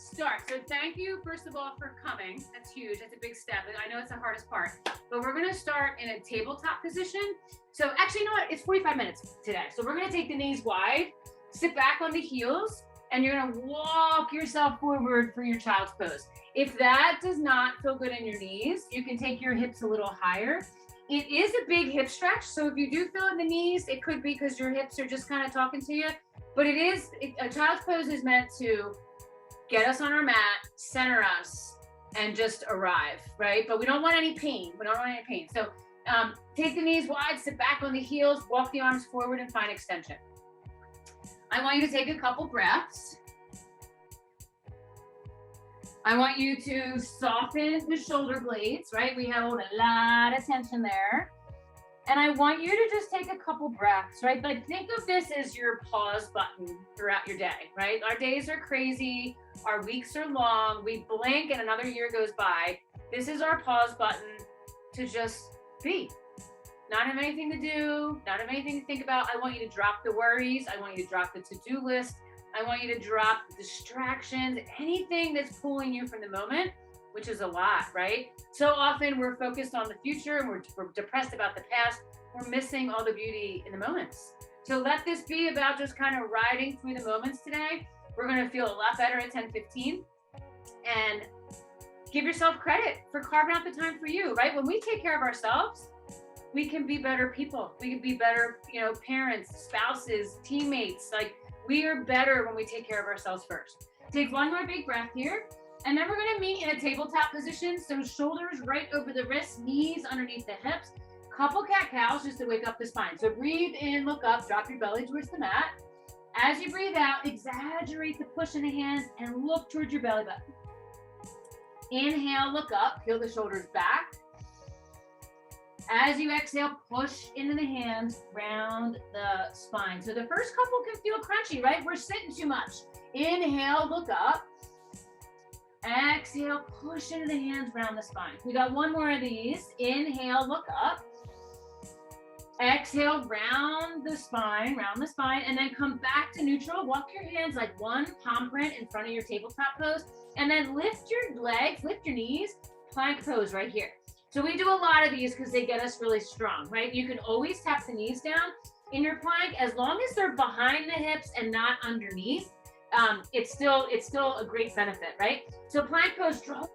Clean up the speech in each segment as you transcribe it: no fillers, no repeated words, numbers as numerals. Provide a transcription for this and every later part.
start. So thank you, first of all, for coming. That's huge. That's a big step. I know it's the hardest part, but we're going to start in a tabletop position. So actually, you know what? It's 45 minutes today. So we're going to take the knees wide, sit back on the heels, and you're going to walk yourself forward for your child's pose. If that does not feel good in your knees, you can take your hips a little higher. It is a big hip stretch. So if you do feel in the knees, it could be because your hips are just kind of talking to you. But a child's pose is meant to get us on our mat, center us, and just arrive, right? But we don't want any pain. So take the knees wide, sit back on the heels, walk the arms forward and find extension. I want you to take a couple breaths. I want you to soften the shoulder blades, right? We hold a lot of tension there. And I want you to just take a couple breaths, right? Like think of this as your pause button throughout your day, right? Our days are crazy. Our weeks are long. We blink and another year goes by. This is our pause button to just be. Not have anything to do, not have anything to think about. I want you to drop the worries. I want you to drop the to-do list. I want you to drop distractions, anything that's pulling you from the moment, which is a lot, right? So often we're focused on the future and we're depressed about the past. We're missing all the beauty in the moments. So let this be about just kind of riding through the moments today. We're gonna feel a lot better at 10:15 and give yourself credit for carving out the time for you, right? When we take care of ourselves, we can be better people. We can be better, parents, spouses, teammates. Like we are better when we take care of ourselves first. Take one more big breath here. And then we're gonna meet in a tabletop position. So shoulders right over the wrists, knees underneath the hips. Couple cat-cows just to wake up the spine. So breathe in, look up, drop your belly towards the mat. As you breathe out, exaggerate the push in the hands and look towards your belly button. Inhale, look up, peel the shoulders back. As you exhale, push into the hands, round the spine. So the first couple can feel crunchy, right? We're sitting too much. Inhale, look up. Exhale, push into the hands, round the spine. We got one more of these. Inhale, look up. Exhale, round the spine, and then come back to neutral. Walk your hands like one palm print in front of your tabletop pose, and then lift your legs, lift your knees, plank pose right here. So we do a lot of these because they get us really strong, right? You can always tap the knees down in your plank as long as they're behind the hips and not underneath. It's still a great benefit, right? So plank pose, draw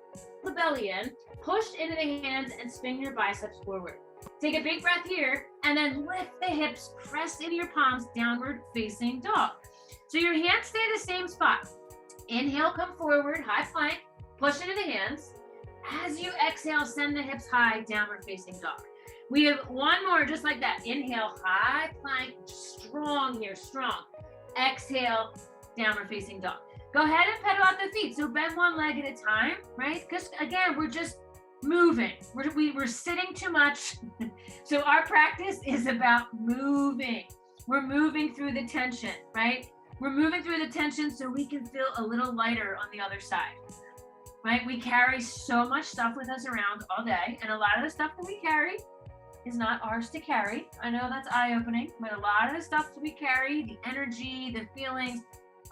the belly in, push into the hands and spin your biceps forward. Take a big breath here and then lift the hips, press into your palms, downward facing dog. So your hands stay the same spot. Inhale, come forward, high plank, push into the hands. As you exhale, send the hips high, downward facing dog. We have one more just like that. Inhale, high plank, strong here, strong. Exhale, downward facing dog. Go ahead and pedal out the feet. So bend one leg at a time, right? Because again, we're just moving. We're sitting too much. So our practice is about moving. We're moving through the tension, right? We're moving through the tension so we can feel a little lighter on the other side, right? We carry so much stuff with us around all day. And a lot of the stuff that we carry is not ours to carry. I know that's eye-opening, but a lot of the stuff that we carry, the energy, the feelings,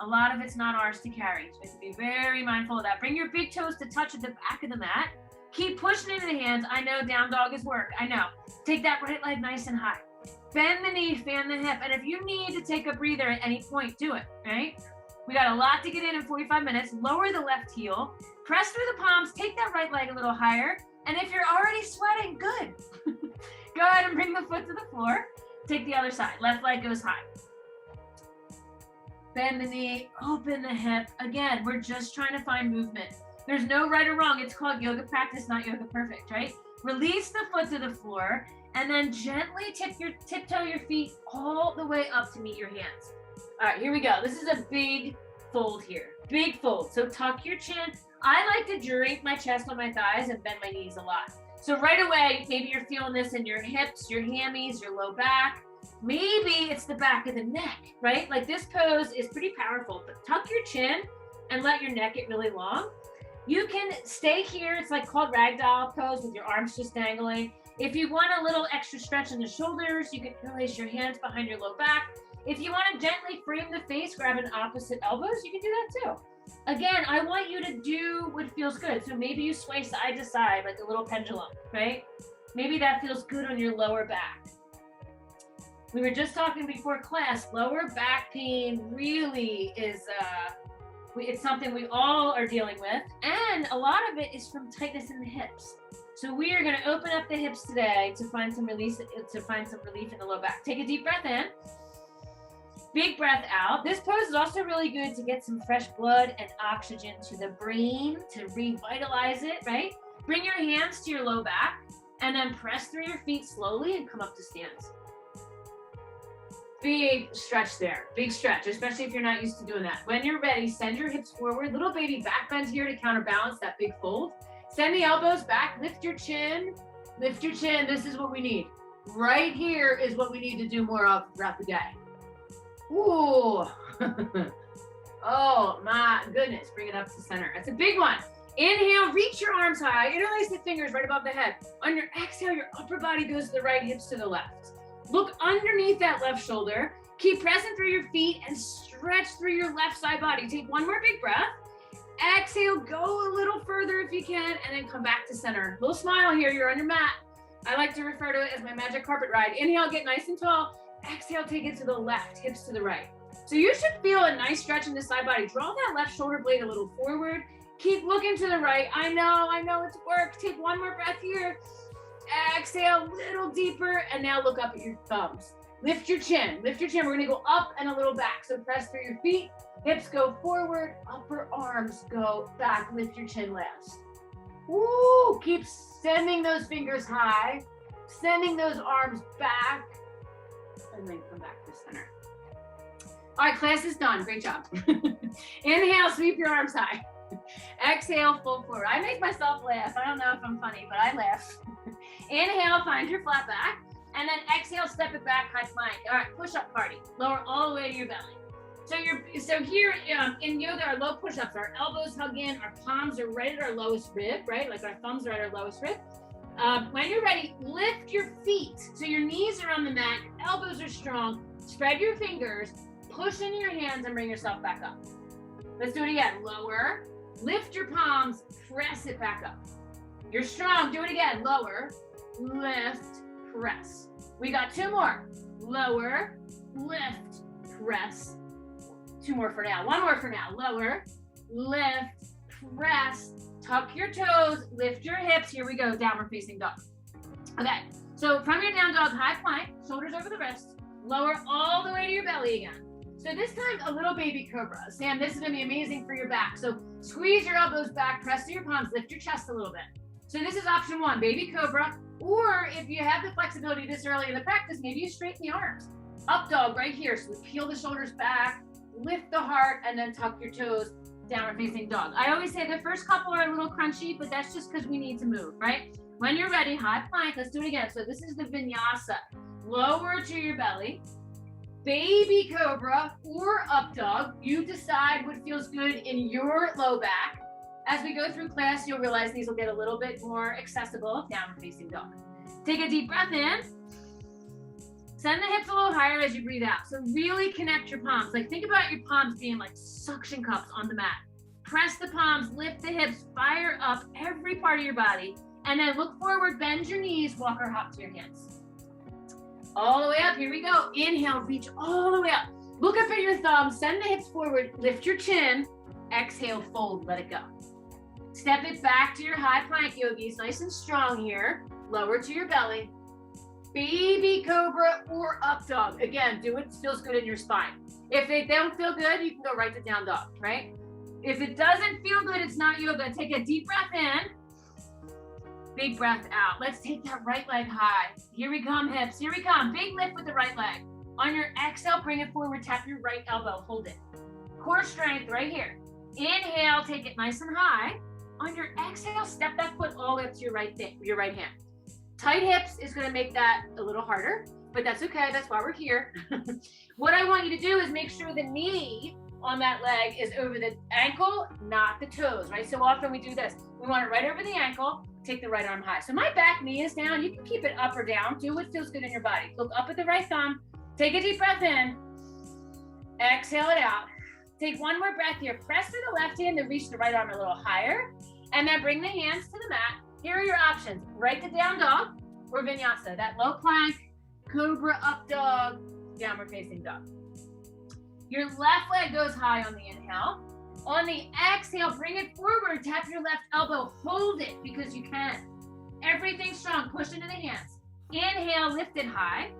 a lot of it's not ours to carry. So we have to be very mindful of that. Bring your big toes to touch at the back of the mat. Keep pushing into the hands. I know down dog is work. I know. Take that right leg nice and high. Bend the knee, fan the hip. And if you need to take a breather at any point, do it, right? We got a lot to get in 45 minutes. Lower the left heel. Press through the palms. Take that right leg a little higher. And if you're already sweating, good. Go ahead and bring the foot to the floor. Take the other side. Left leg goes high. Bend the knee, open the hip. Again, we're just trying to find movement. There's no right or wrong. It's called yoga practice, not yoga perfect, right? Release the foot to the floor and then gently tiptoe your feet all the way up to meet your hands. All right, here we go. This is a big fold here. Big fold. So tuck your chin. I like to drape my chest on my thighs and bend my knees a lot. So right away, maybe you're feeling this in your hips, your hammies, your low back. Maybe it's the back of the neck, right? Like this pose is pretty powerful, but tuck your chin and let your neck get really long. You can stay here. It's like called Ragdoll Pose with your arms just dangling. If you want a little extra stretch in the shoulders, you can place your hands behind your low back. If you want to gently frame the face, grab an opposite elbows, you can do that too. Again, I want you to do what feels good. So maybe you sway side to side like a little pendulum, right? Maybe that feels good on your lower back. We were just talking before class, lower back pain really is, it's something we all are dealing with. And a lot of it is from tightness in the hips. So we are gonna open up the hips today to find some relief in the low back. Take a deep breath in. Big breath out. This pose is also really good to get some fresh blood and oxygen to the brain, to revitalize it, right? Bring your hands to your low back and then press through your feet slowly and come up to stance. Big stretch there, big stretch, especially if you're not used to doing that. When you're ready, send your hips forward. Little baby back bend here to counterbalance that big fold. Send the elbows back, lift your chin, lift your chin. This is what we need. Right here is what we need to do more of throughout the day. Ooh. Oh my goodness, bring it up to center. That's a big one. Inhale, reach your arms high, interlace the fingers right above the head. On your exhale, your upper body goes to the right, hips to the left. Look underneath that left shoulder. Keep pressing through your feet and stretch through your left side body. Take one more big breath. Exhale, go a little further if you can, and then come back to center. Little smile here, you're on your mat. I like to refer to it as my magic carpet ride. Inhale, get nice and tall. Exhale, take it to the left, hips to the right. So you should feel a nice stretch in the side body. Draw that left shoulder blade a little forward. Keep looking to the right. I know it's work. Take one more breath here. Exhale, a little deeper, and now look up at your thumbs. Lift your chin, lift your chin. We're gonna go up and a little back. So press through your feet, hips go forward, upper arms go back. Lift your chin last. Woo, keep sending those fingers high, sending those arms back, and then come back to center. All right, class is done, great job. Inhale, sweep your arms high. Exhale, fold forward. I make myself laugh. I don't know if I'm funny, but I laugh. Inhale, find your flat back. And then exhale, step it back, high plank. All right, push-up party. Lower all the way to your belly. So here in yoga, our low push-ups, our elbows hug in, our palms are right at our lowest rib, right? Like our thumbs are at our lowest rib. When you're ready, lift your feet. So your knees are on the mat, your elbows are strong. Spread your fingers, push into your hands, and bring yourself back up. Let's do it again. Lower, lift your palms, press it back up. You're strong, do it again. Lower, lift, press. We got two more. Lower, lift, press. Two more for now. One more for now. Lower, lift, press. Tuck your toes, lift your hips. Here we go, downward facing dog. Okay, so from your down dog, high plank, shoulders over the wrists. Lower all the way to your belly again. So this time, a little baby cobra. Sam, this is gonna be amazing for your back. So squeeze your elbows back, press to your palms, lift your chest a little bit. So this is option one, baby cobra. Or if you have the flexibility this early in the practice, maybe you straighten the arms. Up dog right here. So we peel the shoulders back, lift the heart, and then tuck your toes, downward facing dog. I always say the first couple are a little crunchy, but that's just because we need to move, right? When you're ready, high plank, let's do it again. So this is the vinyasa. Lower to your belly. Baby cobra or up dog. You decide what feels good in your low back. As we go through class, you'll realize these will get a little bit more accessible. Downward facing dog. Take a deep breath in. Send the hips a little higher as you breathe out. So really connect your palms. Like think about your palms being like suction cups on the mat. Press the palms, lift the hips, fire up every part of your body. And then look forward, bend your knees, walk or hop to your hands. All the way up, here we go. Inhale, reach all the way up. Look up at your thumbs, send the hips forward, lift your chin. Exhale, fold, let it go. Step it back to your high plank, yogis. Nice and strong here. Lower to your belly. Baby cobra or up dog. Again, do what feels good in your spine. If they don't feel good, you can go right to down dog, right? If it doesn't feel good, it's not yoga. Take a deep breath in. Big breath out. Let's take that right leg high. Here we come, hips. Here we come. Big lift with the right leg. On your exhale, bring it forward. Tap your right elbow. Hold it. Core strength right here. Inhale, take it nice and high. On your exhale, step that foot all the way up to your right hand. Tight hips is gonna make that a little harder, but that's okay, that's why we're here. What I want you to do is make sure the knee on that leg is over the ankle, not the toes, right? So often we do this. We want it right over the ankle, take the right arm high. So my back knee is down, you can keep it up or down, do what feels good in your body. Look up at the right thumb, take a deep breath in, exhale it out. Take one more breath here. Press through the left hand and reach the right arm a little higher. And then bring the hands to the mat. Here are your options. Right to down dog or vinyasa. That low plank, cobra, up dog, downward facing dog. Your left leg goes high on the inhale. On the exhale, bring it forward. Tap your left elbow. Hold it because you can. Everything strong. Push into the hands. Inhale, lift it high.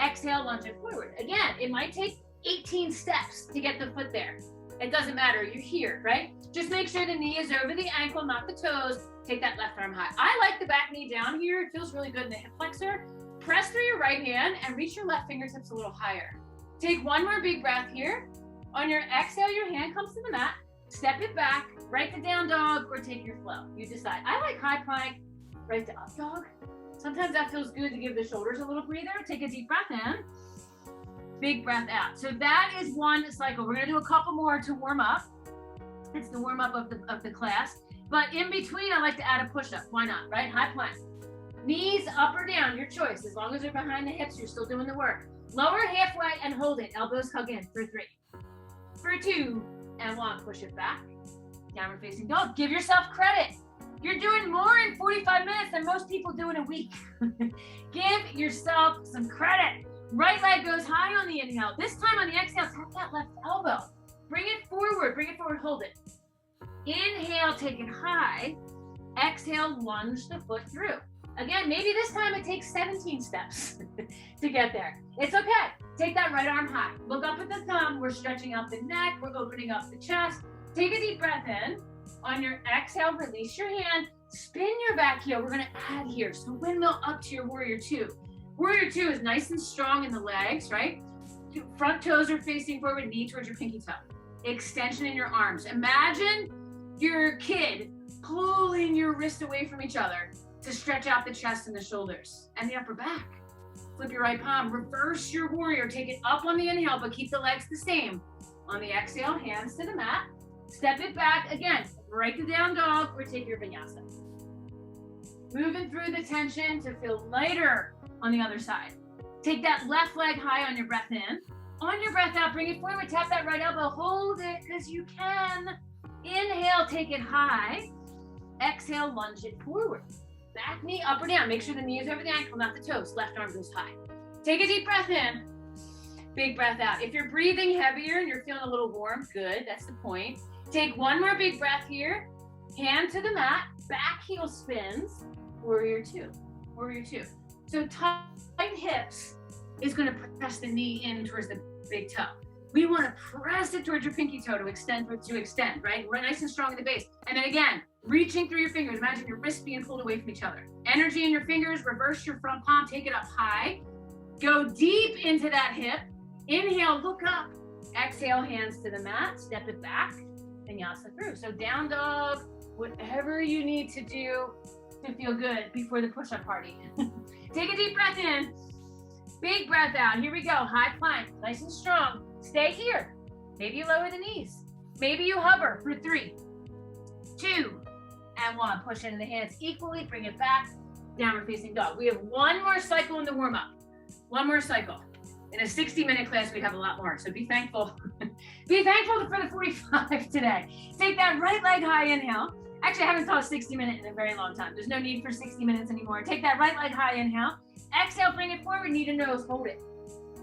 Exhale, lunge it forward. Again, it might take 18 steps to get the foot there. It doesn't matter. You're here, right? Just make sure the knee is over the ankle, not the toes. Take that left arm high. I like the back knee down here. It feels really good in the hip flexor. Press through your right hand and reach your left fingertips a little higher. Take one more big breath here. On your exhale, your hand comes to the mat. Step it back, right to down dog, or take your flow. You decide. I like high plank, right to up dog. Sometimes that feels good to give the shoulders a little breather. Take a deep breath in. Big breath out. So that is one cycle. We're gonna do a couple more to warm up. It's the warm up of the class. But in between, I like to add a push-up. Why not, right? High plank. Knees up or down, your choice. As long as they're behind the hips, you're still doing the work. Lower halfway and hold it. Elbows hug in for 3. For 2 and 1. Push it back. Downward facing dog. Give yourself credit. You're doing more in 45 minutes than most people do in a week. Give yourself some credit. Right leg goes high on the inhale. This time on the exhale, tap that left elbow. Bring it forward, hold it. Inhale, take it high. Exhale, lunge the foot through. Again, maybe this time it takes 17 steps to get there. It's okay. Take that right arm high. Look up at the thumb. We're stretching out the neck. We're opening up the chest. Take a deep breath in. On your exhale, release your hand. Spin your back heel. We're gonna add here. So windmill up to your warrior 2. Warrior 2 is nice and strong in the legs, right? Front toes are facing forward, knee towards your pinky toe. Extension in your arms. Imagine your kid pulling your wrists away from each other to stretch out the chest and the shoulders and the upper back. Flip your right palm, reverse your warrior. Take it up on the inhale, but keep the legs the same. On the exhale, hands to the mat. Step it back again, right to down dog or take your vinyasa. Moving through the tension to feel lighter on the other side. Take that left leg high on your breath in. On your breath out, bring it forward, tap that right elbow, hold it because you can. Inhale, take it high. Exhale, lunge it forward. Back knee up or down. Make sure the knee is over the ankle, not the toes. Left arm goes high. Take a deep breath in. Big breath out. If you're breathing heavier and you're feeling a little warm, good, that's the point. Take one more big breath here. Hand to the mat, back heel spins. Warrior 2, warrior 2. So tight hips is gonna press the knee in towards the big toe. We wanna press it towards your pinky toe to extend, right? We're nice and strong in the base. And then again, reaching through your fingers. Imagine your wrists being pulled away from each other. Energy in your fingers, reverse your front palm, take it up high. Go deep into that hip. Inhale, look up. Exhale, hands to the mat, step it back, vinyasa through. So down dog, whatever you need to do to feel good before the push-up party. Take a deep breath in, big breath out. Here we go, high plank, nice and strong. Stay here. Maybe you lower the knees. Maybe you hover for 3, 2, and 1. Push into the hands equally, bring it back, downward facing dog. We have one more cycle in the warm-up. One more cycle. In a 60-minute class, we have a lot more, so be thankful. Be thankful for the 45 today. Take that right leg high, inhale. Actually, I haven't taught 60 minutes in a very long time. There's no need for 60 minutes anymore. Take that right leg high, inhale. Exhale, bring it forward, knee to nose, hold it.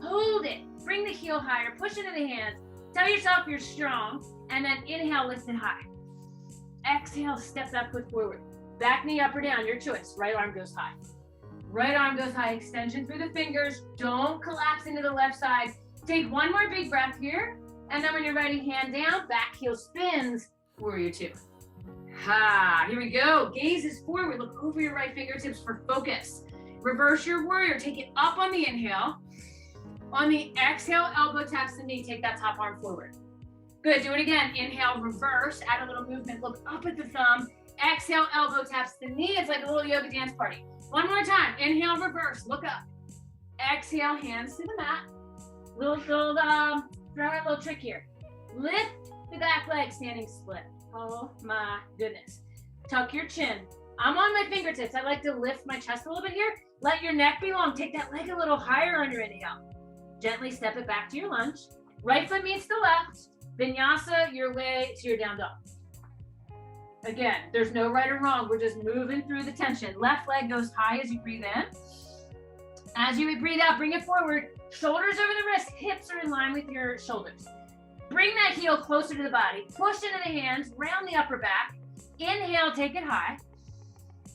Hold it. Bring the heel higher, push into the hands. Tell yourself you're strong, and then inhale, lift it high. Exhale, step that foot forward. Back knee up or down, your choice. Right arm goes high. Right arm goes high, extension through the fingers. Don't collapse into the left side. Take one more big breath here. And then when you're ready, hand down, back heel spins, warrior 2. Here we go. Gaze is forward. Look over your right fingertips for focus. Reverse your warrior. Take it up on the inhale. On the exhale, elbow taps the knee. Take that top arm forward. Good. Do it again. Inhale, reverse. Add a little movement. Look up at the thumb. Exhale, elbow taps the knee. It's like a little yoga dance party. One more time. Inhale, reverse. Look up. Exhale, hands to the mat. Throw out a little trick here. Lift the back leg, standing split. Oh my goodness. Tuck your chin. I'm on my fingertips. I like to lift my chest a little bit here. Let your neck be long. Take that leg a little higher on your inhale. Gently step it back to your lunge. Right foot meets the left. Vinyasa your way to your down dog. Again, there's no right or wrong. We're just moving through the tension. Left leg goes high as you breathe in. As you breathe out, bring it forward. Shoulders over the wrists, hips are in line with your shoulders. Bring that heel closer to the body. Push into the hands, round the upper back. Inhale, take it high.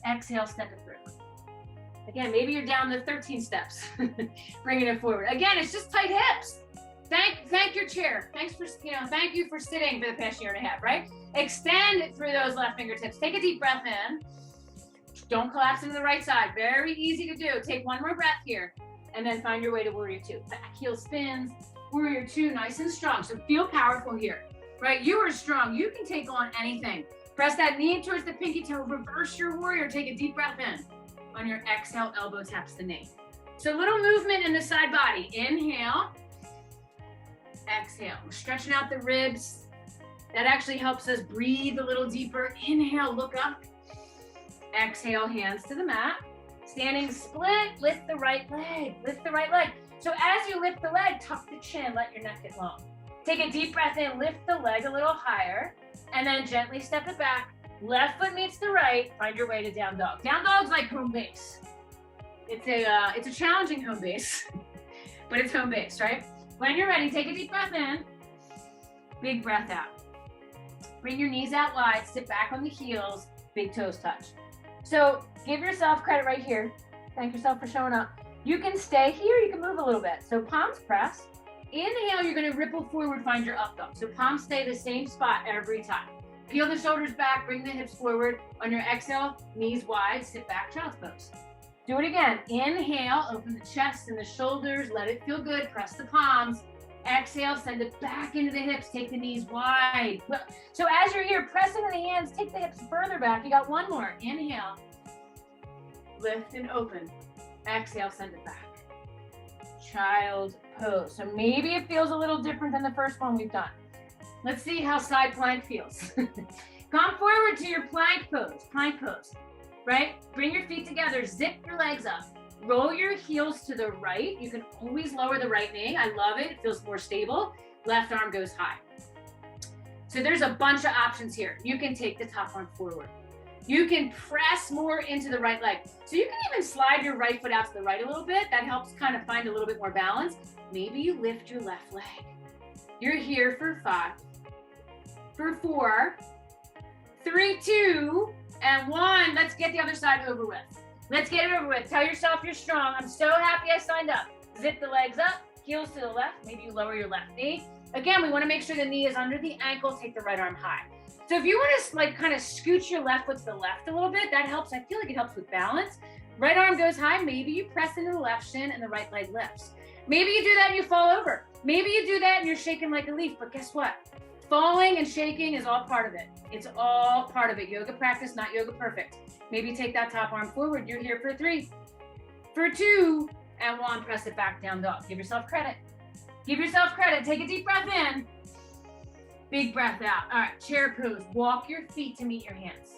Exhale, step it through. Again, maybe you're down the 13 steps. Bringing it forward. Again, it's just tight hips. Thank your chair. Thank you for sitting for the past year and a half, right? Extend through those left fingertips. Take a deep breath in. Don't collapse into the right side. Very easy to do. Take one more breath here, and then find your way to warrior two. Back heel spins, warrior two, nice and strong. So feel powerful here, right? You are strong. You can take on anything. Press that knee towards the pinky toe. Reverse your warrior. Take a deep breath in. On your exhale, elbow taps the knee. So little movement in the side body. Inhale. Exhale. We're stretching out the ribs. That actually helps us breathe a little deeper. Inhale, look up. Exhale, hands to the mat. Standing split, lift the right leg. Lift the right leg. So as you lift the leg, tuck the chin, let your neck get long. Take a deep breath in, lift the leg a little higher, and then gently step it back. Left foot meets the right, find your way to down dog. Down dog's like home base. It's a challenging home base, but it's home base, right? When you're ready, take a deep breath in, big breath out. Bring your knees out wide, sit back on the heels, big toes touch. So give yourself credit right here. Thank yourself for showing up. You can stay here, you can move a little bit. So palms press. Inhale, you're gonna ripple forward, find your up dog. So palms stay the same spot every time. Peel the shoulders back, bring the hips forward. On your exhale, knees wide, sit back, child's pose. Do it again. Inhale, open the chest and the shoulders, let it feel good, press the palms. Exhale, send it back into the hips, take the knees wide. So as you're here, press into the hands, take the hips further back. You got one more. Inhale, lift and open. Exhale, send it back. Child pose. So maybe it feels a little different than the first one we've done. Let's see how side plank feels. Come forward to your plank pose, right? Bring your feet together, zip your legs up. Roll your heels to the right. You can always lower the right knee. I love it. It feels more stable. Left arm goes high. So there's a bunch of options here. You can take the top arm forward. You can press more into the right leg. So you can even slide your right foot out to the right a little bit. That helps kind of find a little bit more balance. Maybe you lift your left leg. You're here for 5, for 4, 3, 2, and 1. Let's get the other side over with. Let's get it over with. Tell yourself you're strong. I'm so happy I signed up. Zip the legs up, heels to the left. Maybe you lower your left knee. Again, we want to make sure the knee is under the ankle. Take the right arm high. So if you want to like kind of scooch your left foot to the left a little bit, that helps. I feel like it helps with balance. Right arm goes high. Maybe you press into the left shin and the right leg lifts. Maybe you do that and you fall over. Maybe you do that and you're shaking like a leaf. But guess what? Falling and shaking is all part of it. It's all part of it. Yoga practice, not yoga perfect. Maybe take that top arm forward. You're here for 3, for 2, and 1. Press it back, down dog. Give yourself credit. Give yourself credit. Take a deep breath in. Big breath out. All right, chair pose. Walk your feet to meet your hands.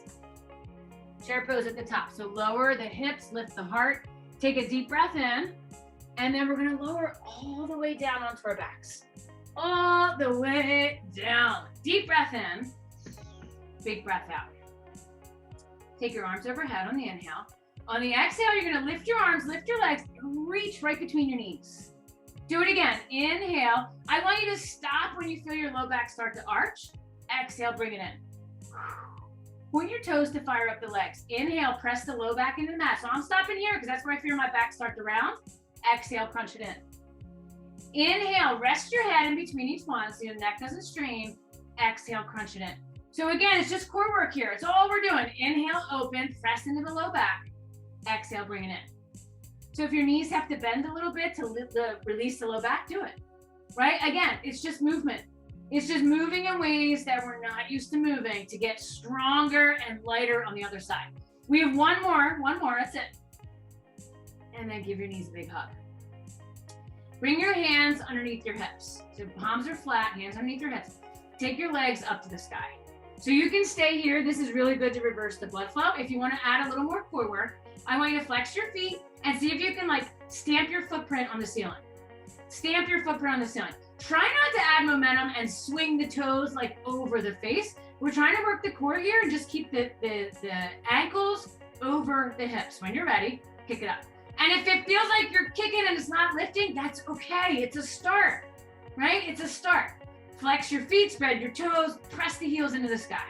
Chair pose at the top. So lower the hips, lift the heart. Take a deep breath in. And then we're going to lower all the way down onto our backs. All the way down. Deep breath in. Big breath out. Take your arms overhead on the inhale. On the exhale, you're going to lift your arms, lift your legs, and reach right between your knees. Do it again. Inhale. I want you to stop when you feel your low back start to arch. Exhale, bring it in. Point your toes to fire up the legs. Inhale, press the low back into the mat. So I'm stopping here because that's where I feel my back start to round. Exhale, crunch it in. Inhale, rest your head in between each one so your neck doesn't strain. Exhale, crunch it in. So again, it's just core work here. It's all we're doing. Inhale, open, press into the low back. Exhale, bring it in. So if your knees have to bend a little bit to release the low back, do it. Right? Again, it's just movement. It's just moving in ways that we're not used to moving to get stronger and lighter on the other side. We have one more, that's it. And then give your knees a big hug. Bring your hands underneath your hips. So palms are flat, hands underneath your hips. Take your legs up to the sky. So you can stay here. This is really good to reverse the blood flow. If you want to add a little more core work, I want you to flex your feet and see if you can like stamp your footprint on the ceiling. Stamp your footprint on the ceiling. Try not to add momentum and swing the toes like over the face. We're trying to work the core here and just keep the ankles over the hips. When you're ready, kick it up. And if it feels like you're kicking and it's not lifting, that's okay. It's a start, right? It's a start. Flex your feet, spread your toes, press the heels into the sky.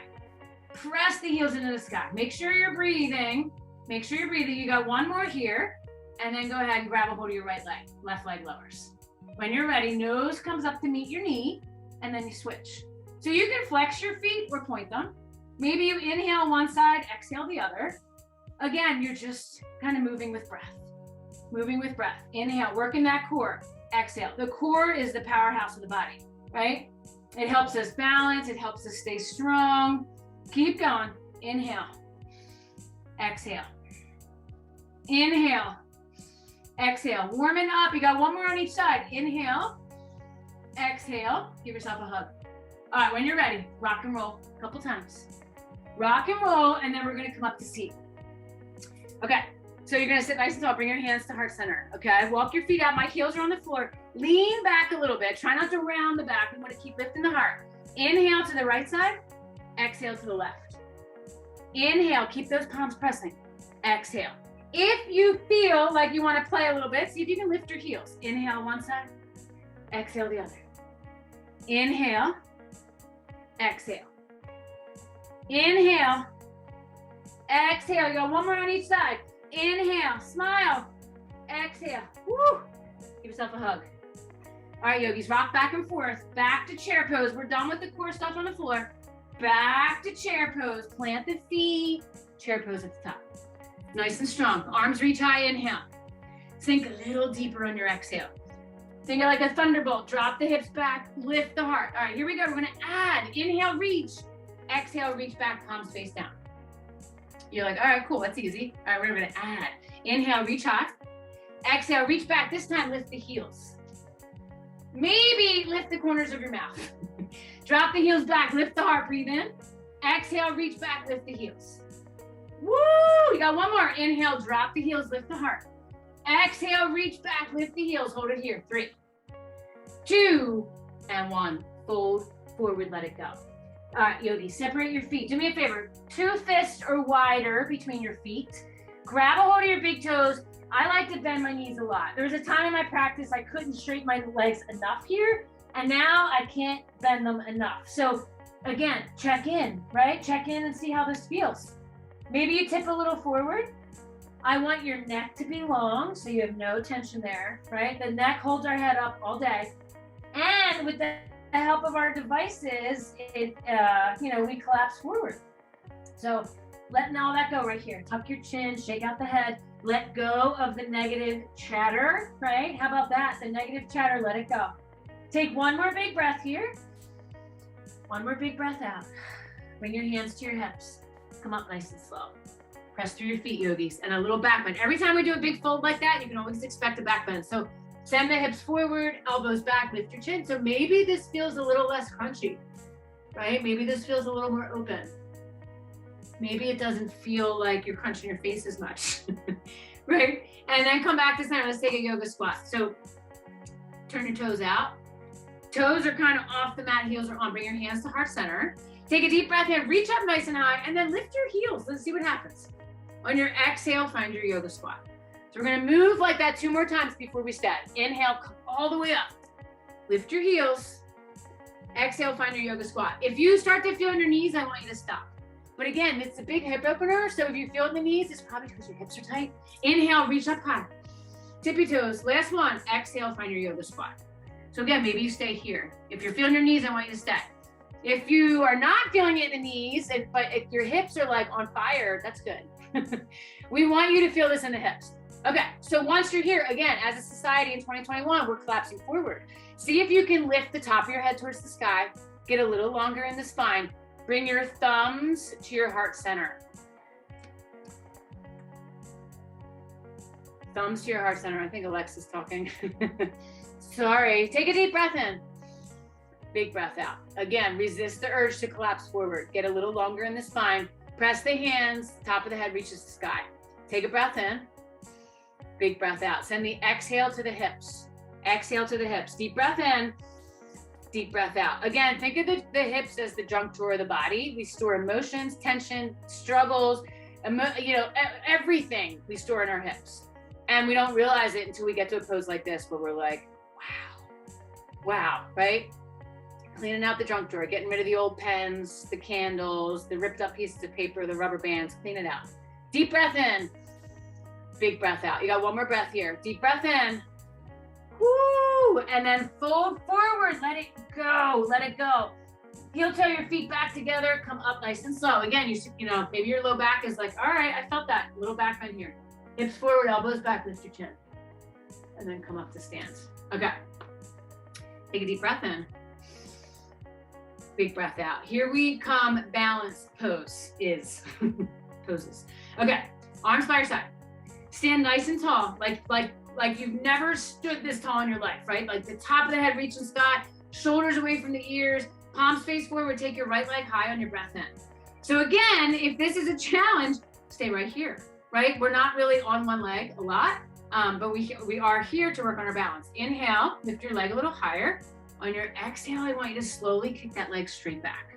Press the heels into the sky. Make sure you're breathing. Make sure you're breathing. You got one more here. And then go ahead and grab a hold of your right leg. Left leg lowers. When you're ready, nose comes up to meet your knee, and then you switch. So you can flex your feet or point them. Maybe you inhale one side, exhale the other. Again, you're just kind of moving with breath. Moving with breath. Inhale, working that core. Exhale. The core is the powerhouse of the body, right? It helps us balance. It helps us stay strong. Keep going. Inhale. Exhale. Inhale. Exhale. Warming up. You got one more on each side. Inhale. Exhale. Give yourself a hug. All right, when you're ready, rock and roll a couple times. Rock and roll, and then we're gonna come up to seat. Okay, so you're gonna sit nice and tall. Bring your hands to heart center, okay? Walk your feet out. My heels are on the floor. Lean back a little bit. Try not to round the back. We wanna keep lifting the heart. Inhale to the right side. Exhale to the left. Inhale, keep those palms pressing. Exhale. If you feel like you wanna play a little bit, see if you can lift your heels. Inhale one side. Exhale the other. Inhale. Exhale. Inhale. Exhale. You got one more on each side. Inhale. Smile. Exhale. Woo. Give yourself a hug. All right, yogis, rock back and forth. Back to chair pose. We're done with the core stuff on the floor. Back to chair pose. Plant the feet. Chair pose at the top. Nice and strong. Arms reach high. Inhale. Sink a little deeper on your exhale. Think of like a thunderbolt. Drop the hips back, lift the heart. All right, here we go. We're gonna add. Inhale, reach. Exhale, reach back, palms face down. You're like, all right, cool, that's easy. All right, we're gonna add. Inhale, reach high. Exhale, reach back. This time, lift the heels. Maybe lift the corners of your mouth. Drop the heels back, lift the heart, breathe in. Exhale, reach back, lift the heels. Woo, you got one more. Inhale, drop the heels, lift the heart. Exhale, reach back, lift the heels, hold it here. 3, 2, and 1. Fold forward, let it go. All right, yogis, separate your feet. Do me a favor, 2 fists or wider between your feet. Grab a hold of your big toes. I like to bend my knees a lot. There was a time in my practice I couldn't straighten my legs enough here, and now I can't bend them enough. So again, check in, right? Check in and see how this feels. Maybe you tip a little forward. I want your neck to be long, so you have no tension there, right? The neck holds our head up all day. And with the help of our devices, we collapse forward. So letting all that go right here. Tuck your chin, shake out the head, let go of the negative chatter, right? How about that? The negative chatter, let it go. Take one more big breath here. One more big breath out. Bring your hands to your hips. Come up nice and slow. Press through your feet, yogis, and a little back bend. Every time we do a big fold like that, you can always expect a back bend. So send the hips forward, elbows back, lift your chin. So maybe this feels a little less crunchy, right? Maybe this feels a little more open. Maybe it doesn't feel like you're crunching your face as much, right? And then come back to center. Let's take a yoga squat. So turn your toes out. Toes are kind of off the mat, heels are on. Bring your hands to heart center. Take a deep breath in, reach up nice and high, and then lift your heels. Let's see what happens. On your exhale, find your yoga squat. So we're gonna move like that 2 more times before we stand. Inhale, come all the way up. Lift your heels. Exhale, find your yoga squat. If you start to feel in your knees, I want you to stop. But again, it's a big hip opener, so if you feel in the knees, it's probably because your hips are tight. Inhale, reach up high. Tippy toes, last one. Exhale, find your yoga squat. So again, maybe you stay here. If you're feeling your knees, I want you to stay. If you are not feeling it in the knees, but if your hips are like on fire, that's good. We want you to feel this in the hips. Okay, so once you're here, again, as a society in 2021, we're collapsing forward. See if you can lift the top of your head towards the sky, get a little longer in the spine. Bring your thumbs to your heart center. Thumbs to your heart center. I think Alexa's talking. Sorry, take a deep breath in. Big breath out. Again, resist the urge to collapse forward. Get a little longer in the spine. Press the hands, top of the head reaches the sky. Take a breath in. Big breath out. Send the exhale to the hips. Exhale to the hips. Deep breath in. Deep breath out. Again, think of the hips as the junk drawer of the body. We store emotions, tension, struggles, everything we store in our hips. And we don't realize it until we get to a pose like this where we're like, wow, right? Cleaning out the junk drawer, getting rid of the old pens, the candles, the ripped up pieces of paper, the rubber bands, clean it out. Deep breath in, big breath out. You got one more breath here. Deep breath in. Woo! And then fold forward, let it go, let it go. Heel toe your feet back together, come up nice and slow. Again, maybe your low back is like, all right, I felt that, little back bend here. Hips forward, elbows back, lift your chin. And then come up to stance. Okay. Take a deep breath in. Big breath out. Here we come, balance pose is. Poses. Okay, arms by your side. Stand nice and tall, like you've never stood this tall in your life, right? Like the top of the head reaching sky, shoulders away from the ears, palms face forward, take your right leg high on your breath in. So again, if this is a challenge, stay right here, right? We're not really on one leg a lot, but we are here to work on our balance. Inhale, lift your leg a little higher. On your exhale, I want you to slowly kick that leg straight back.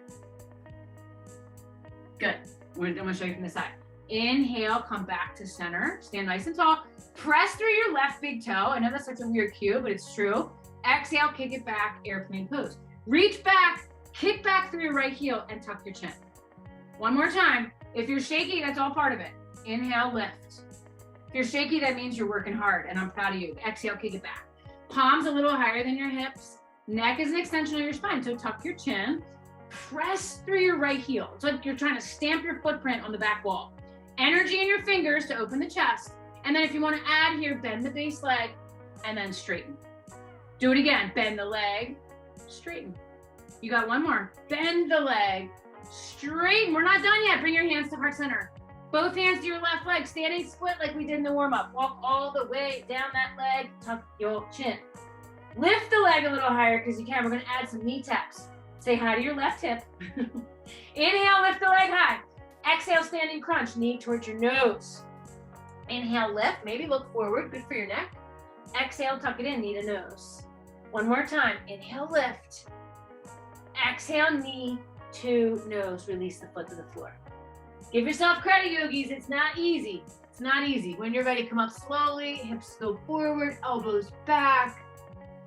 Good. I'm gonna show you from the side. Inhale, come back to center. Stand nice and tall. Press through your left big toe. I know that's such a weird cue, but it's true. Exhale, kick it back, airplane pose. Reach back, kick back through your right heel and tuck your chin. One more time. If you're shaky, that's all part of it. Inhale, lift. If you're shaky, that means you're working hard, and I'm proud of you. Exhale, kick it back. Palms a little higher than your hips. Neck is an extension of your spine, so tuck your chin. Press through your right heel. It's like you're trying to stamp your footprint on the back wall. Energy in your fingers to open the chest. And then if you want to add here, bend the base leg and then straighten. Do it again. Bend the leg, straighten. You got one more. Bend the leg, straighten. We're not done yet. Bring your hands to heart center. Both hands to your left leg, standing split like we did in the warm-up. Walk all the way down that leg, tuck your chin. Lift the leg a little higher because you can. We're going to add some knee taps. Say hi to your left hip. Inhale, lift the leg high. Exhale, standing crunch, knee towards your nose. Inhale, lift, maybe look forward, good for your neck. Exhale, tuck it in, knee to nose. One more time, inhale, lift. Exhale, knee to nose, release the foot to the floor. Give yourself credit, yogis, it's not easy. It's not easy. When you're ready, come up slowly, hips go forward, elbows back,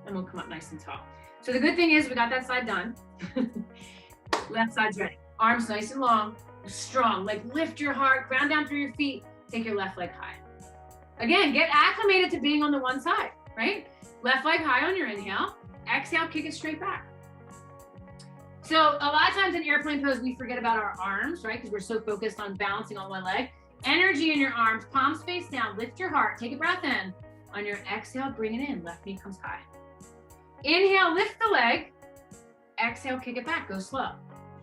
and we'll come up nice and tall. So the good thing is we got that side done. Left side's ready. Arms nice and long, strong. Like lift your heart, ground down through your feet, take your left leg high. Again, get acclimated to being on the one side, right? Left leg high on your inhale. Exhale, kick it straight back. So a lot of times in airplane pose, we forget about our arms, right? Because we're so focused on balancing on one leg. Energy in your arms, palms face down, lift your heart, take a breath in. On your exhale, bring it in, left knee comes high. Inhale, lift the leg. Exhale, kick it back, go slow.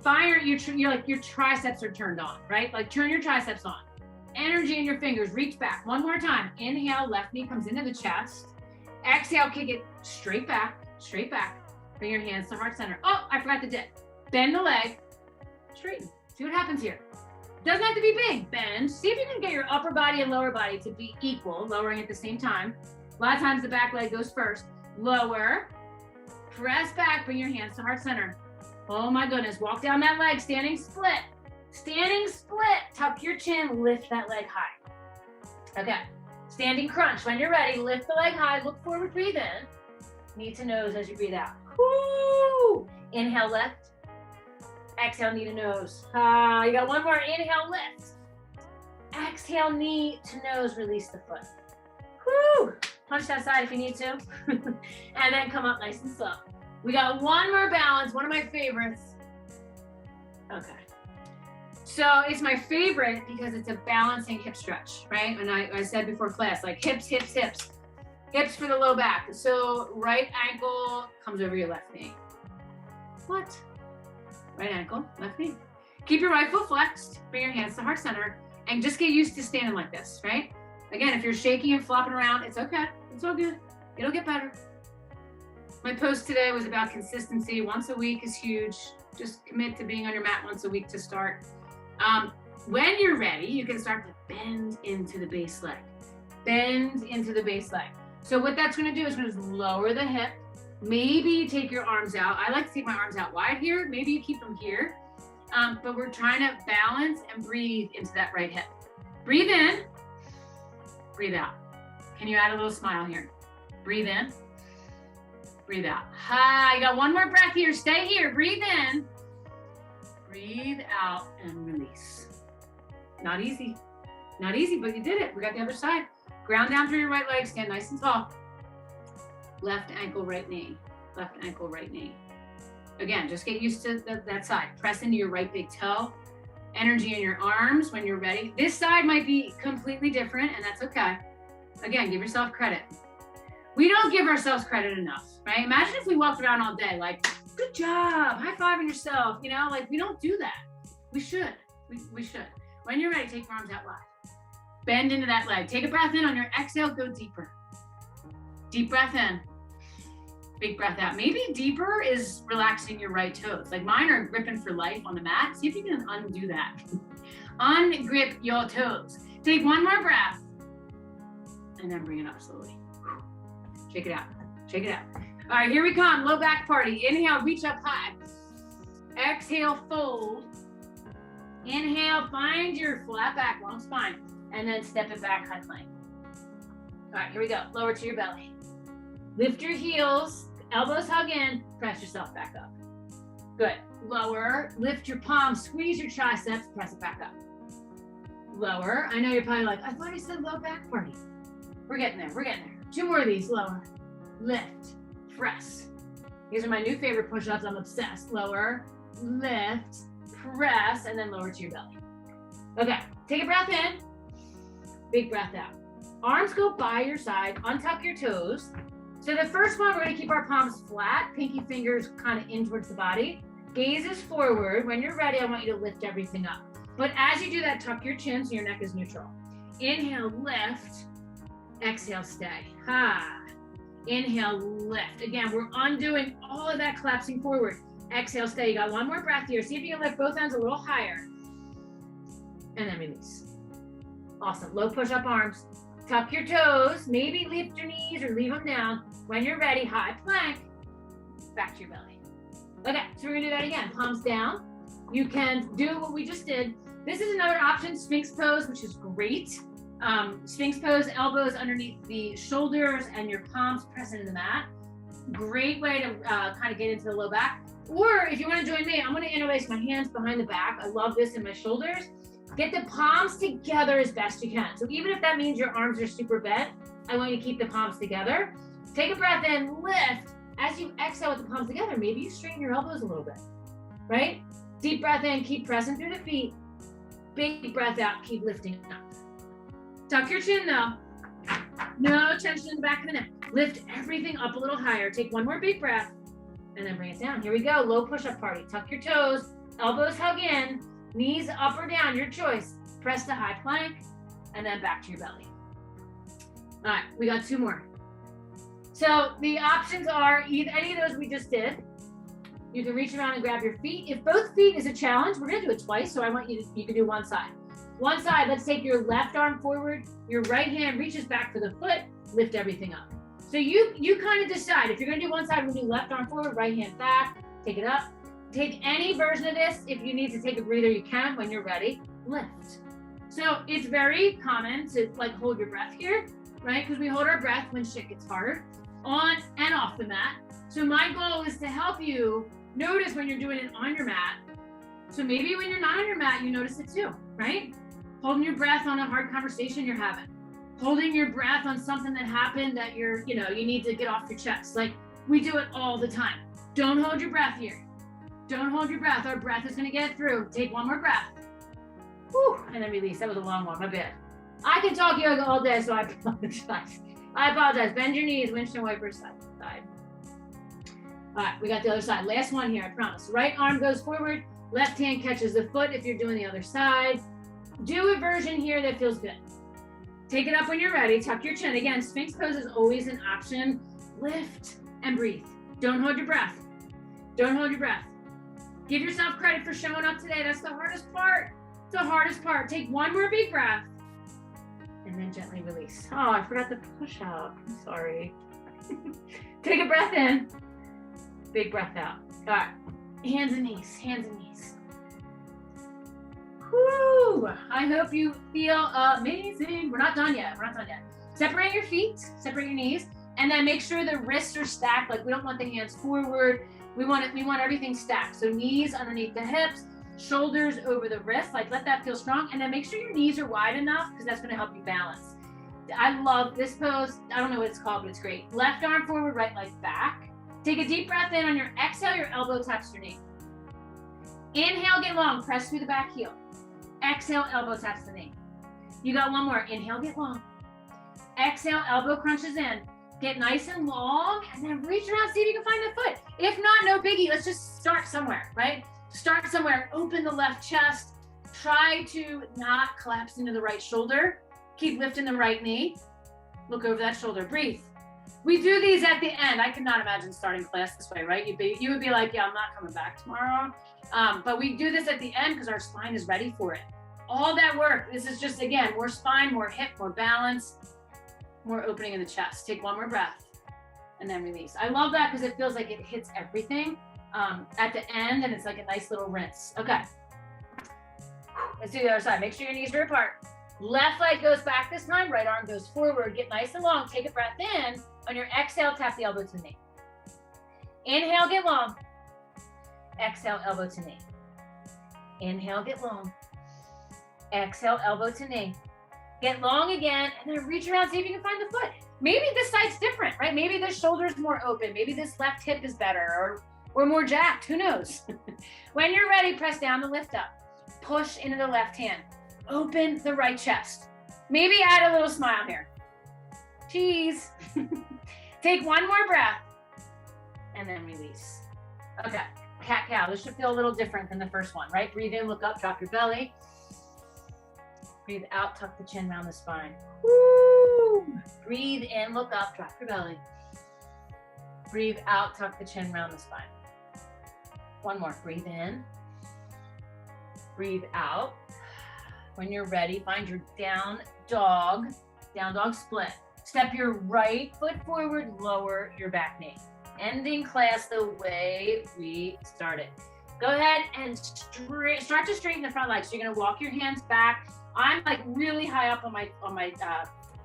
Fire, your triceps are turned on, right? Like turn your triceps on. Energy in your fingers, reach back. One more time. Inhale, left knee comes into the chest. Exhale, kick it straight back, straight back. Bring your hands to heart center. Oh, I forgot the dip. Bend the leg, straighten. See what happens here. Doesn't have to be big. Bend. See if you can get your upper body and lower body to be equal, lowering at the same time. A lot of times the back leg goes first. Lower, press back, bring your hands to heart center. Oh my goodness, walk down that leg, standing split. Standing split, tuck your chin, lift that leg high. Okay, standing crunch. When you're ready, lift the leg high, look forward, breathe in. Knee to nose as you breathe out. Woo! Inhale, lift. Exhale, knee to nose. You got one more. Inhale, lift. Exhale, knee to nose, release the foot. Woo! Punch that side if you need to. And then come up nice and slow. We got one more balance, one of my favorites. Okay. So it's my favorite because it's a balancing hip stretch, right? And I said before class, like hips, hips, hips. Hips for the low back. So right ankle comes over your left knee. What? Right ankle, left knee. Keep your right foot flexed, bring your hands to heart center, and just get used to standing like this, right? Again, if you're shaking and flopping around, it's okay. It's all good. It'll get better. My post today was about consistency. Once a week is huge. Just commit to being on your mat once a week to start. When you're ready, you can start to bend into the base leg. Bend into the base leg. So what that's gonna do is gonna lower the hip, Maybe take your arms out. I like to take my arms out wide here. Maybe you keep them here. But we're trying to balance and breathe into that right hip. Breathe in, breathe out. Can you add a little smile here? Breathe in, breathe out. Ha, you got one more breath here. Stay here, breathe in, breathe out, and release. Not easy, but you did it. We got the other side. Ground down through your right leg, stand nice and tall. Left ankle, right knee. Left ankle, right knee. Again, just get used to that side. Press into your right big toe. Energy in your arms when you're ready. This side might be completely different, and that's okay. Again, give yourself credit. We don't give ourselves credit enough, right? Imagine if we walked around all day like, good job, high-fiving yourself, you know, like we don't do that. We should, we should. When you're ready, take your arms out wide. Bend into that leg. Take a breath in. On your exhale, go deeper. Deep breath in. Big breath out. Maybe deeper is relaxing your right toes. Like mine are gripping for life on the mat. See if you can undo that. Ungrip your toes. Take one more breath. And then bring it up slowly. Shake it out. Shake it out. All right, here we come. Low back party. Inhale, reach up high. Exhale, fold. Inhale, find your flat back, long spine. And then step it back, high plank. All right, here we go. Lower to your belly. Lift your heels, elbows hug in, press yourself back up. Good. Lower, lift your palms, squeeze your triceps, press it back up. Lower. I know you're probably like, I thought you said low back party. We're getting there, we're getting there. 2 more of these. Lower, lift, press. These are my new favorite push-ups. I'm obsessed. Lower, lift, press, and then lower to your belly. Okay, take a breath in, big breath out. Arms go by your side, untuck your toes. So the first one, we're gonna keep our palms flat, pinky fingers kind of in towards the body. Gaze is forward. When you're ready, I want you to lift everything up. But as you do that, tuck your chin so your neck is neutral. Inhale, lift. Exhale, stay. Ha. Inhale, lift. Again, we're undoing all of that collapsing forward. Exhale, stay. You got one more breath here. See if you can lift both hands a little higher. And then release. Awesome. Low push-up arms. Tuck your toes. Maybe lift your knees or leave them down. When you're ready, high plank. Back to your belly. Okay, so we're gonna do that again. Palms down. You can do what we just did. This is another option, Sphinx pose, which is great. Sphinx pose, elbows underneath the shoulders and your palms press into the mat. Great way to kind of get into the low back. Or if you want to join me, I'm going to interlace my hands behind the back. I love this in my shoulders. Get the palms together as best you can. So even if that means your arms are super bent, I want you to keep the palms together. Take a breath in, lift. As you exhale with the palms together, maybe you straighten your elbows a little bit, right? Deep breath in, keep pressing through the feet. Big breath out, keep lifting up. Tuck your chin though. No tension in the back of the neck. Lift everything up a little higher. Take one more big breath and then bring it down. Here we go, low push-up party. Tuck your toes, elbows hug in, knees up or down, your choice. Press the high plank and then back to your belly. All right, we got 2 more. So the options are either any of those we just did. You can reach around and grab your feet. If both feet is a challenge, we're gonna do it twice. So I want you can do one side. One side, let's take your left arm forward. Your right hand reaches back for the foot, lift everything up. So you kind of decide. If you're gonna do one side, we'll do left arm forward, right hand back, take it up. Take any version of this. If you need to take a breather, you can. When you're ready, lift. So it's very common to like hold your breath here, right? Because we hold our breath when shit gets hard, on and off the mat. So my goal is to help you notice when you're doing it on your mat. So maybe when you're not on your mat, you notice it too, right? Holding your breath on a hard conversation you're having. Holding your breath on something that happened that you need to get off your chest. Like we do it all the time. Don't hold your breath here. Don't hold your breath. Our breath is gonna get through. Take one more breath. Whew, and then release. That was a long one, my bad. I can talk yoga all day, so I apologize. I apologize. Bend your knees, windshield wiper side. All right, we got the other side. Last one here, I promise. Right arm goes forward, left hand catches the foot if you're doing the other side. Do a version here that feels good. Take it up when you're ready. Tuck your chin. Again, Sphinx pose is always an option. Lift and breathe. Don't hold your breath. Don't hold your breath. Give yourself credit for showing up today. That's the hardest part. It's the hardest part. Take one more big breath and then gently release. Oh, I forgot the push up. I'm sorry. Take a breath in. Big breath out. All right, hands and knees, hands and knees. Whoo! I hope you feel amazing. We're not done yet. We're not done yet. Separate your feet, separate your knees, and then make sure the wrists are stacked. Like we don't want the hands forward. We want everything stacked. So knees underneath the hips, shoulders over the wrists. Like let that feel strong. And then make sure your knees are wide enough because that's going to help you balance. I love this pose. I don't know what it's called, but it's great. Left arm forward, right leg back. Take a deep breath in. On your exhale, your elbow taps your knee. Inhale, get long. Press through the back heel. Exhale, elbow taps the knee. You got one more. Inhale, get long. Exhale, elbow crunches in. Get nice and long, and then reach around, see if you can find the foot. If not, no biggie. Let's just start somewhere, right? Start somewhere. Open the left chest. Try to not collapse into the right shoulder. Keep lifting the right knee. Look over that shoulder. Breathe. We do these at the end. I could not imagine starting class this way, right? You would be like, yeah, I'm not coming back tomorrow. But we do this at the end because our spine is ready for it. All that work, this is just, again, more spine, more hip, more balance, more opening in the chest. Take one more breath and then release. I love that because it feels like it hits everything at the end, and it's like a nice little rinse. Okay, let's do the other side. Make sure your knees are apart. Left leg goes back this time, right arm goes forward. Get nice and long. Take a breath in. On your exhale, tap the elbow to the knee. Inhale, get long. Exhale, elbow to knee. Inhale, get long. Exhale, elbow to knee. Get long again, and then reach around, see if you can find the foot. Maybe this side's different, right? Maybe this shoulder's more open. Maybe this left hip is better, or more jacked. Who knows? When you're ready, press down to lift up. Push into the left hand. Open the right chest. Maybe add a little smile here. Cheese. Take one more breath, and then release. Okay, cat-cow. This should feel a little different than the first one, right? Breathe in, look up, drop your belly. Breathe out, tuck the chin around the spine. Woo! Breathe in, look up, drop your belly. Breathe out, tuck the chin around the spine. One more, breathe in. Breathe out. When you're ready, find your down dog split. Step your right foot forward, lower your back knee. Ending class the way we started. Go ahead and start to straighten the front leg. So you're gonna walk your hands back. I'm like really high up on my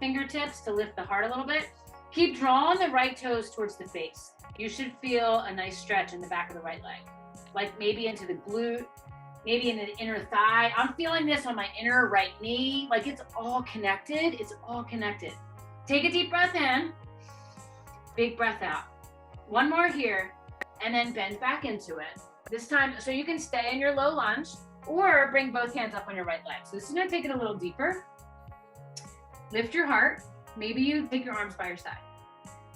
fingertips to lift the heart a little bit. Keep drawing the right toes towards the face. You should feel a nice stretch in the back of the right leg. Like maybe into the glute, maybe in the inner thigh. I'm feeling this on my inner right knee. Like it's all connected. It's all connected. Take a deep breath in. Big breath out. One more here, and then bend back into it. This time, so you can stay in your low lunge or bring both hands up on your right leg. So this is gonna take it a little deeper. Lift your heart. Maybe you take your arms by your side.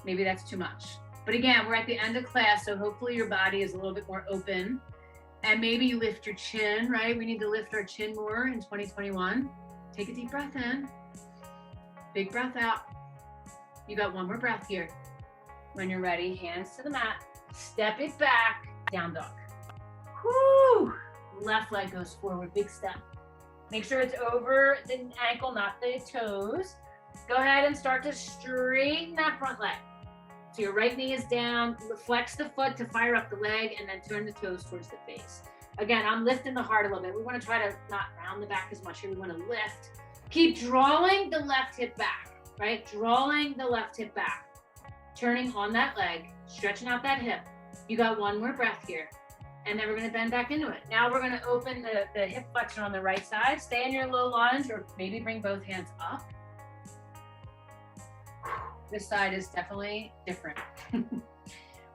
Maybe that's too much. But again, we're at the end of class, so hopefully your body is a little bit more open. And maybe you lift your chin, right? We need to lift our chin more in 2021. Take a deep breath in. Big breath out. You got one more breath here. When you're ready, hands to the mat. Step it back, down dog. Whoo! Left leg goes forward, big step. Make sure it's over the ankle, not the toes. Go ahead and start to straighten that front leg. So your right knee is down, flex the foot to fire up the leg, and then turn the toes towards the face. Again, I'm lifting the heart a little bit. We want to try to not round the back as much here. We want to lift. Keep drawing the left hip back, right? Drawing the left hip back. Turning on that leg, stretching out that hip. You got one more breath here. And then we're going to bend back into it. Now we're going to open the hip flexion on the right side. Stay in your low lunge, or maybe bring both hands up. This side is definitely different.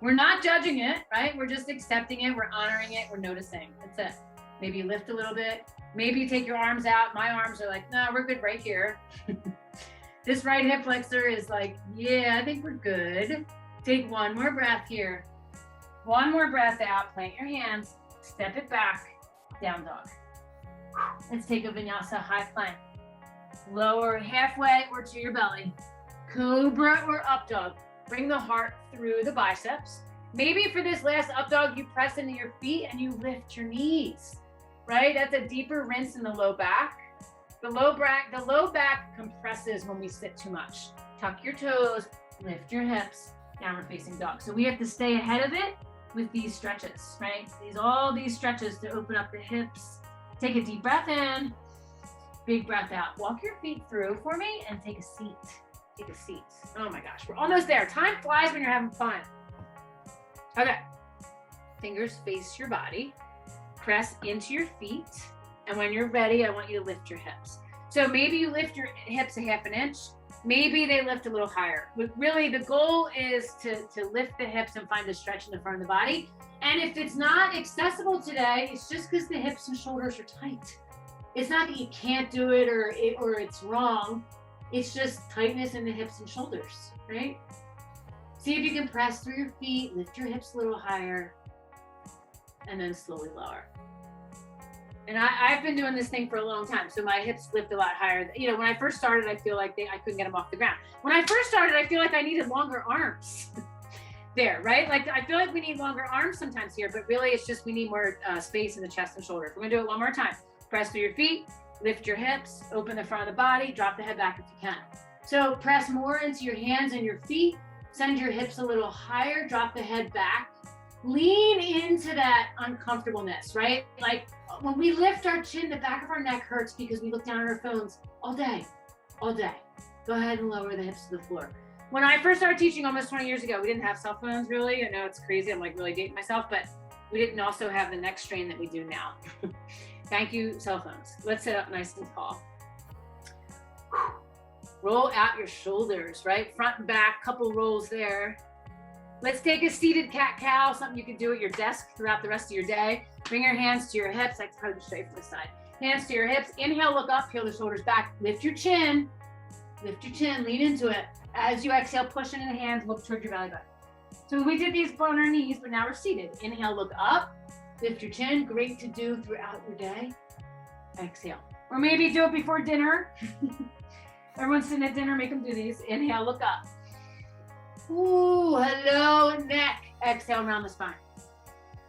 We're not judging it, right? We're just accepting it. We're honoring it. We're noticing. That's it. Maybe you lift a little bit. Maybe you take your arms out. My arms are like, no, we're good right here. This right hip flexor is like, yeah, I think we're good. Take one more breath here. One more breath out. Plant your hands. Step it back. Down dog. Let's take a Vinyasa high plank. Lower halfway or to your belly. Cobra or up dog. Bring the heart through the biceps. Maybe for this last up dog, you press into your feet and you lift your knees, right? That's a deeper rinse in the low back. The low back compresses when we sit too much. Tuck your toes, lift your hips, downward facing dog. So we have to stay ahead of it with these stretches, right? All these stretches to open up the hips. Take a deep breath in, big breath out. Walk your feet through for me and take a seat. Take a seat. Oh my gosh, we're almost there. Time flies when you're having fun. Okay, fingers face your body. Press into your feet. And when you're ready, I want you to lift your hips. So maybe you lift your hips a half an inch. Maybe they lift a little higher. But really, the goal is to lift the hips and find a stretch in the front of the body. And if it's not accessible today, it's just because the hips and shoulders are tight. It's not that you can't do it or it's wrong. It's just tightness in the hips and shoulders, right? See if you can press through your feet, lift your hips a little higher, and then slowly lower. And I've been doing this thing for a long time, so my hips lift a lot higher. You know, when I first started, I feel like I couldn't get them off the ground. When I first started, I feel like I needed longer arms there, right? Like I feel like we need longer arms sometimes here, but really it's just we need more space in the chest and shoulders. We're gonna do it one more time. Press through your feet, lift your hips, open the front of the body, drop the head back if you can. So press more into your hands and your feet, send your hips a little higher, drop the head back. Lean into that uncomfortableness, right? Like when we lift our chin, the back of our neck hurts because we look down at our phones all day, all day. Go ahead and lower the hips to the floor. When I first started teaching almost 20 years ago, we didn't have cell phones really. I know it's crazy, I'm like really dating myself, but we didn't also have the neck strain that we do now. Thank you, cell phones. Let's sit up nice and tall. Roll out your shoulders, right? Front and back, couple rolls there. Let's take a seated cat-cow, something you can do at your desk throughout the rest of your day. Bring your hands to your hips. I can show you from the side. Hands to your hips. Inhale, look up, peel the shoulders back. Lift your chin. Lift your chin, lean into it. As you exhale, push into the hands, look towards your belly button. So we did these on our knees, but now we're seated. Inhale, look up, lift your chin. Great to do throughout your day. Exhale. Or maybe do it before dinner. Everyone's sitting at dinner, make them do these. Inhale, look up. Ooh, hello, neck. Exhale, round the spine.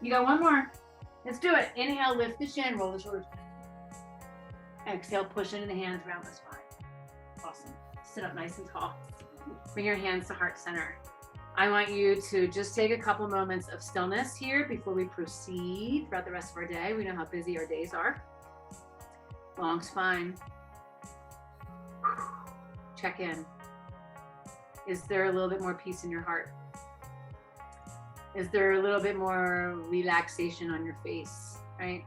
You got one more. Let's do it. Inhale, lift the chin, roll the shoulders back. Exhale, push into the hands, round the spine. Awesome. Sit up nice and tall. Bring your hands to heart center. I want you to just take a couple moments of stillness here before we proceed throughout the rest of our day. We know how busy our days are. Long spine. Check in. Is there a little bit more peace in your heart? Is there a little bit more relaxation on your face, right?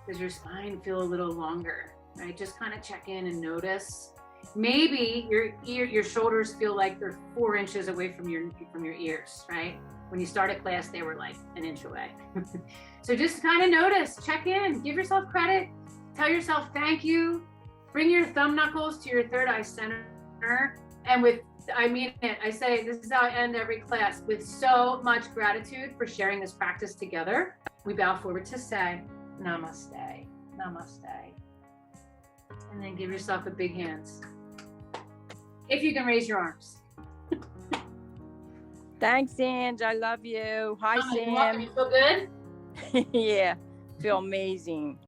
Does your spine feel a little longer, right? Just kind of check in and notice. Maybe your shoulders feel like they're 4 inches away from your ears, right? When you started class, they were like an inch away. So just kind of notice, check in, give yourself credit, tell yourself thank you, bring your thumb knuckles to your third eye center. And I mean it, I say, this is how I end every class, with so much gratitude for sharing this practice together. We bow forward to say, namaste, namaste. And then give yourself a big hands. If you can raise your arms. Thanks, Ange. I love you. Hi, Sam. You feel good? Yeah, feel amazing.